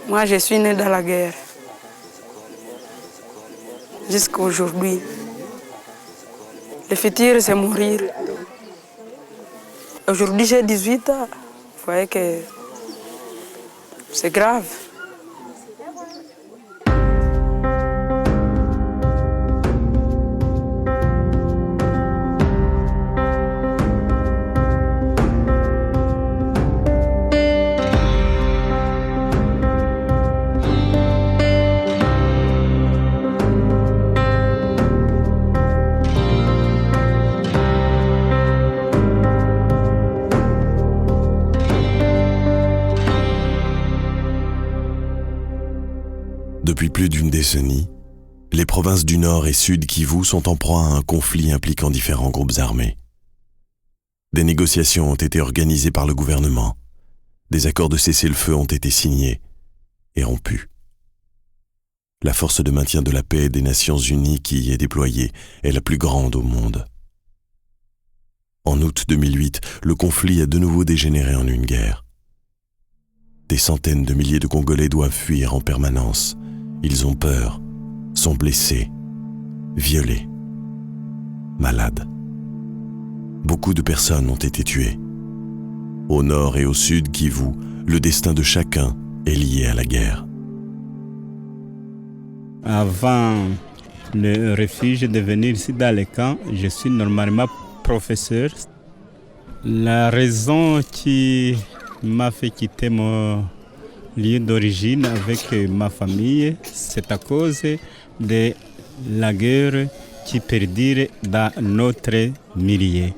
Moi, je suis née dans la guerre. Jusqu'à aujourd'hui. Le futur, c'est mourir. Aujourd'hui, j'ai 18 ans. Vous voyez que c'est grave. Depuis plus d'une décennie, les provinces du Nord et Sud Kivu sont en proie à un conflit impliquant différents groupes armés. Des négociations ont été organisées par le gouvernement. Des accords de cessez-le-feu ont été signés et rompus. La force de maintien de la paix des Nations Unies qui y est déployée est la plus grande au monde. En août 2008, le conflit a de nouveau dégénéré en une guerre. Des centaines de milliers de Congolais doivent fuir en permanence. Ils ont peur, sont blessés, violés, malades. Beaucoup de personnes ont été tuées. Au nord et au sud Kivu, le destin de chacun est lié à la guerre. Avant le refuge de venir ici dans le camp, je suis normalement professeur. La raison qui m'a fait quitter mon lieu d'origine avec ma famille, c'est à cause de la guerre qui perdure dans notre milieu.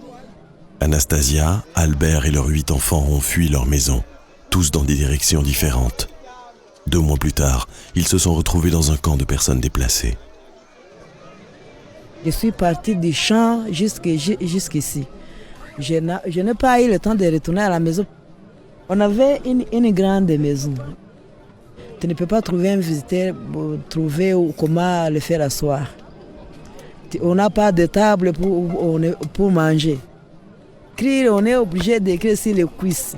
Anastasia, Albert et leurs 8 enfants ont fui leur maison, tous dans des directions différentes. 2 mois plus tard, ils se sont retrouvés dans un camp de personnes déplacées. Je suis partie du champ jusqu'ici. Je n'ai pas eu le temps de retourner à la maison. On avait une grande maison. Tu ne peux pas trouver un visiteur pour trouver comment le faire asseoir. On n'a pas de table pour manger. On est obligé d'écrire sur les cuisses.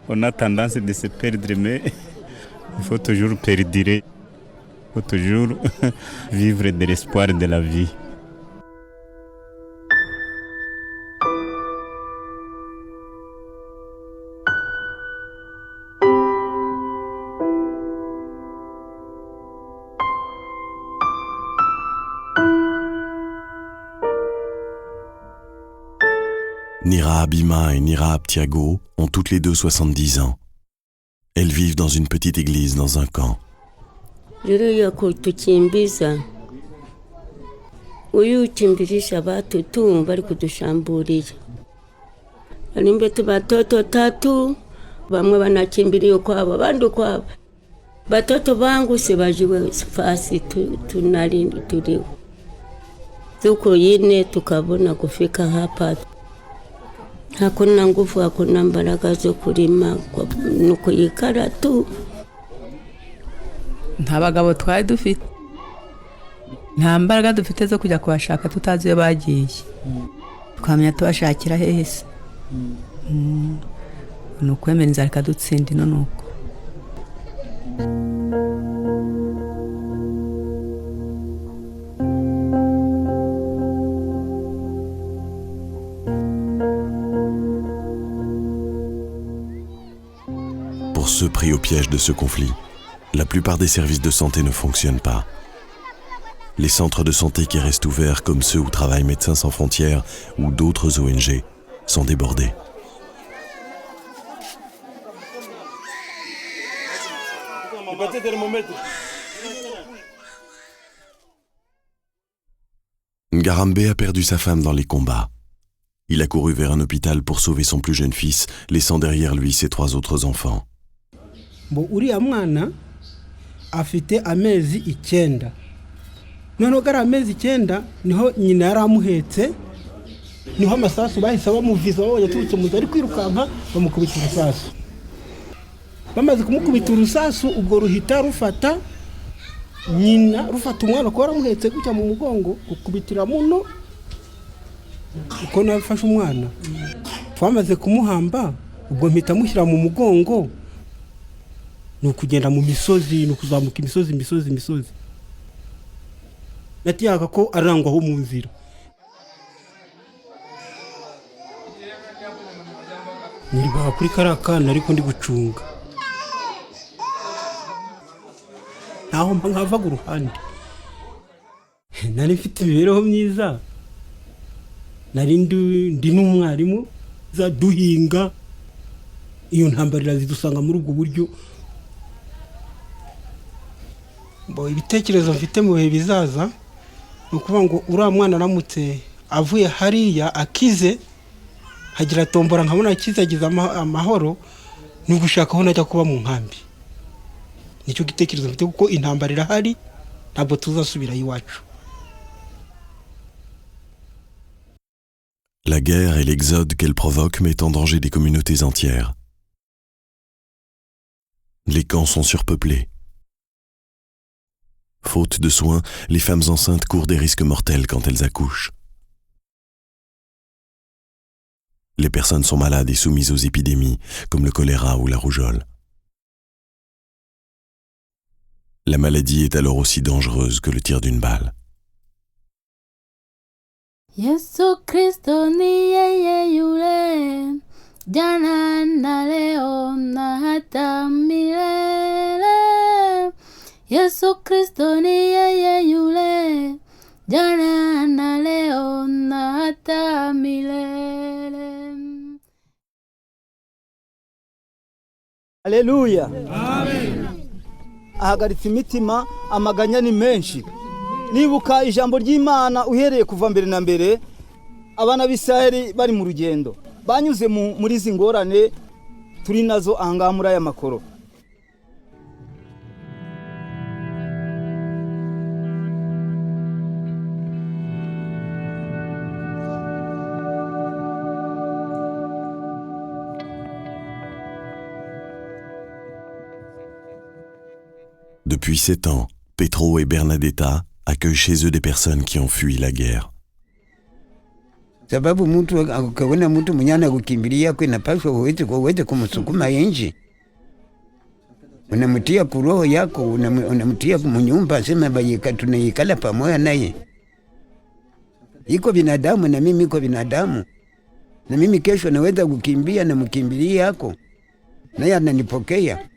On a tendance de se perdre, mais il faut toujours perdurer. Il faut toujours vivre de l'espoir de la vie. Nira Abima et Nira Abtiago ont toutes les deux 70 ans. Elles vivent dans une petite église dans un camp. Batoto bangu sibajiwe fasi tunalindi tuko yine tukabona kufika hapa. Hakuna nguvu, hakuna mbaraga zo kurima, nuko yikara tu. Nta bagabo twari dufite, nta mbaraga dufite zo kujya kubashaka tutazi iyo bagiye. Twamenya tubashakira hese. Nuko emera inzara ikadutsinda ino nuko. Pour ceux pris au piège de ce conflit, la plupart des services de santé ne fonctionnent pas. Les centres de santé qui restent ouverts, comme ceux où travaillent Médecins sans frontières ou d'autres ONG, sont débordés. Ngarambe a perdu sa femme dans les combats. Il a couru vers un hôpital pour sauver son plus jeune fils, laissant derrière lui ses 3 autres enfants. Uriya mwana afite amezi 9. Noneho gara amezi 9 niho nyina yaramuhetse, niho amasasu bahise bamuviza babonye turutse mu zari kwirukanka bamukubita urusasu. Bamaze kumukubita urusasu ubwo ruhita rufata nyina, rufata umwana ko yaramuhetse gutya mu mugongo gukubitira muno uko nafashe umwana. Twamaze kumuhamba ubwo mpita mushyira mu mugongo ni ukugenda mu misozi, ni ukuzamuka imisozi. Natiyaga ko arangwaho mu nzira. Niribaha kuri kariya kana ariko ndi gucunga. Naho nkavaga uruhande. Nari mfite imibereho myiza. Nari ndi n'umwarimu za duhinga. Iyo ntambarira zidusanga muri ubwo buryo. Ibitekerezo mfite mu bihe bizaza ni ukuvuga ngo uriya mwana aramutse avuye hariya akize, hagira tombora nkabona akize agize amahoro, ni ugushaka aho najya kuba mu nkambi. Nicyo gitekerezo mfite kuko intambara irahari, ntabwo tuzasubira iwacu. La guerre et l'exode qu'elle provoque mettent en danger des communautés entières. Les camps sont surpeuplés. Faute de soins, les femmes enceintes courent des risques mortels quand elles accouchent. Les personnes sont malades et soumises aux épidémies, comme le choléra ou la rougeole. La maladie est alors aussi dangereuse que le tir d'une balle. Yesu Kristo ni yeye yule, jana na leo na hata milele. Yesu Kristo ni yeye yule, jana na leo na hata milele. Haleluya. Amen. Ahagaritse imitima, amaganya ni menshi. Nibuka ijambo ry'Imana uhereye kuva mbere na mbere, abana b'Isiraheli bari mu rugendo. Banyuze muri izi ngorane turi nazo ahangaha muri aya makoro. Depuis 7 ans, Petro et Bernadetta accueillent chez eux des personnes qui ont fui la guerre. Sababu mtu akaona mtu mnyana kukimbilia kwa inapaswa uweze kumsukuma nje. Unamtia kuroho yako, unamtia mnyumba, sema bayika tunaikala pamoja naye. Iko binadamu na mimi iko binadamu. Na mimi kesho naweza kukimbia na mkimbilia yako. Naye ananipokea.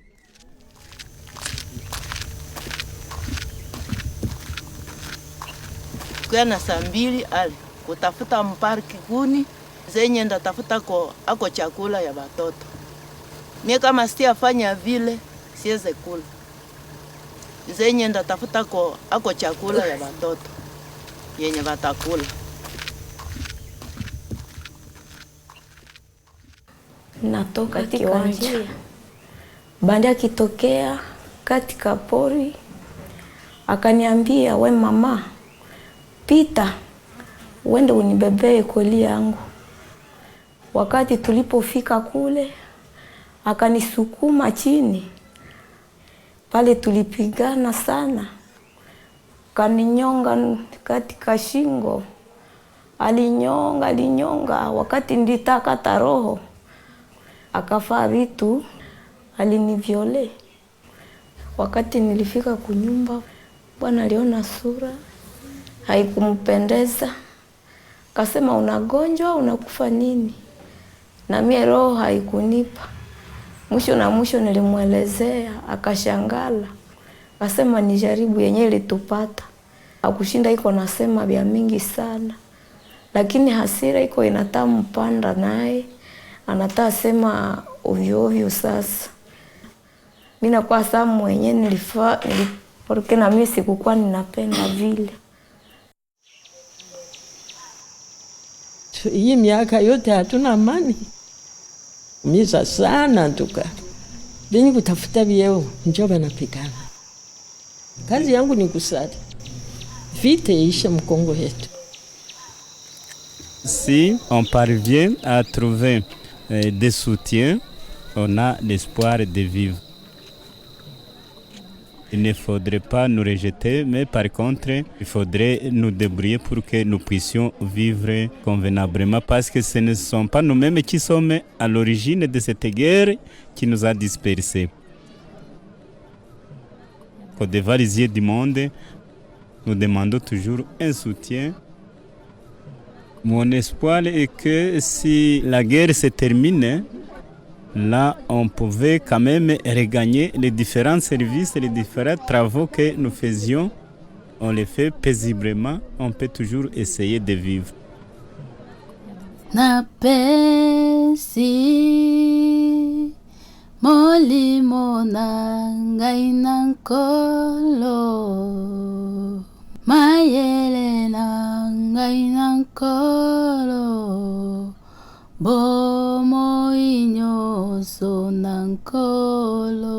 Kwa na saa 2 ali kutafuta mparki kuni zenye ndatafuta ako chakula ya watoto. Mie kama siyafanya vile siweze kula. Zenye ndatafuta ako chakula ya watoto yenye watakula. Natoka kiwanja. Bandi akitokea katika pori akaniambia, we mama, pita uende unibebee koli yangu. Wakati tulipofika kule akanisukuma chini. Pale tulipigana sana. Kaninyonga katika shingo. Alinyonga wakati nilitaka roho. Akafaa vitu, aliniviole. Wakati nilifika kunyumba, Bwana aliona sura haikumpendeza. Kasema, unagonjwa, unakufa nini? Na mie roho haikunipa. Mwisho nilimwelezea, akashangala. Kasema nijaribu yenye ilitupata. Akushinda iko nasema vya mingi sana. Lakini hasira iko inataka mpanda naye. Anataka sema ovyo sasa. Mimi nakuwa saa mwenye porque na mimi sikukuwa ninapenda vile. Hii miaka yote hatuna amani. Miza sana tuka. Benye kutafuta vyeo njoo banapigana. Kazi yangu ni kusali. Vite isha mkongo yetu. Si on parvient à trouver des soutiens, on a l'espoir de vivre. Il ne faudrait pas nous rejeter, mais par contre, il faudrait nous débrouiller pour que nous puissions vivre convenablement, parce que ce ne sont pas nous-mêmes qui sommes à l'origine de cette guerre qui nous a dispersés. Côte d'Ivoire, les yeux du monde, nous demandons toujours un soutien. Mon espoir est que si la guerre se termine, là, on pouvait quand même regagner les différents services et les différents travaux que nous faisions. On les fait paisiblement, on peut toujours essayer de vivre. Napesi molimo na ngai na nkolo, mayele na ngai na nkolo, bomoi nyonso na nkolo.